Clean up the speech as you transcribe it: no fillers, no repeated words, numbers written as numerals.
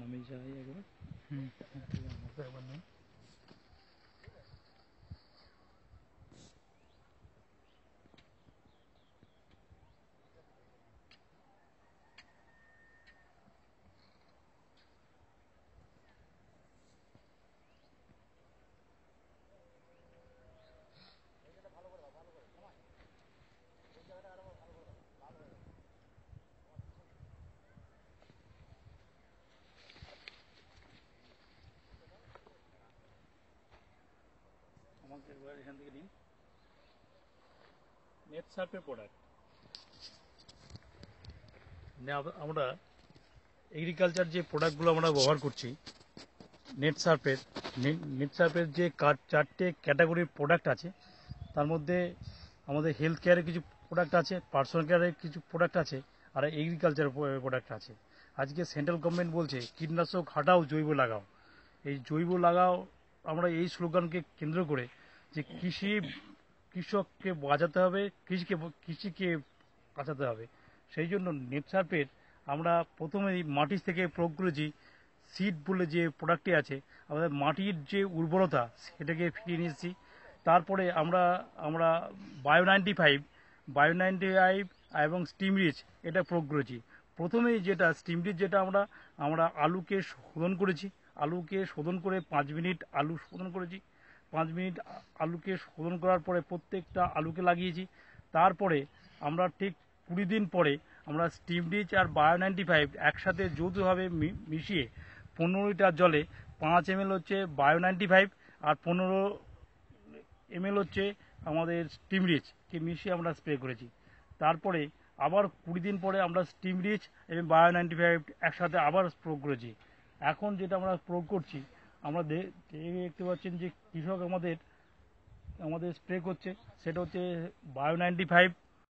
নামে যাই একবার। একবার নেই। আমাকে একবার এখান থেকে নিন। নেট সার্ফের প্রোডাক্ট আমরা এগ্রিকালচার যে প্রোডাক্টগুলো আমরা ব্যবহার করছি, নেট সার্ফের যে 4টে ক্যাটাগরির প্রোডাক্ট আছে, তার মধ্যে আমাদের হেলথ কেয়ারের কিছু প্রোডাক্ট আছে, পার্সোনাল কেয়ারের কিছু প্রোডাক্ট আছে, আর এগ্রিকালচার প্রোডাক্ট আছে। আজকে সেন্ট্রাল গভর্নমেন্ট বলছে কীটনাশক হাটাও, জৈব লাগাও। এই জৈব লাগাও, আমরা এই স্লোগানকে কেন্দ্র করে যে কৃষককে বাঁচাতে হবে, কৃষিকে বাঁচাতে হবে, সেই জন্য নেট সার্ফের আমরা প্রথমেই মাটি থেকে প্রয়োগ করেছি সিড বলে যে প্রোডাক্টটি আছে, আমাদের মাটির যে উর্বরতা সেটাকে ফিরিয়ে নিয়েছি। তারপরে আমরা বায়ো 95 এবং স্টিমরিচ এটা প্রয়োগ করেছি। প্রথমেই যেটা স্টিমরিচ, যেটা আমরা আলুকে শোধন করেছি, আলুকে শোধন করে 5 মিনিট আলু শোধন করেছি। 5 মিনিট আলুকে শোধন করার পরে প্রত্যেকটা আলুকে লাগিয়েছি। তারপরে আমরা ঠিক 20 দিন পরে আমরা স্টিমরিচ আর বায়ো 95 একসাথে যৌথভাবে মিশিয়ে 15 লিটার জলে 5 ml হচ্ছে বায়ো 95 আর 15 ml হচ্ছে আমাদের স্টিমরিচকে মিশিয়ে আমরা স্প্রে করেছি। তারপরে আবার 20 দিন পরে আমরা স্টিমরিচ এবং বায়ো 95 একসাথে আবার প্রয়োগ করেছি। এখন যেটা আমরা প্রয়োগ করছি, আমরা দেখতে পাচ্ছেন যে কৃষক আমাদের স্প্রে করছে, সেটা হচ্ছে বায়ো 95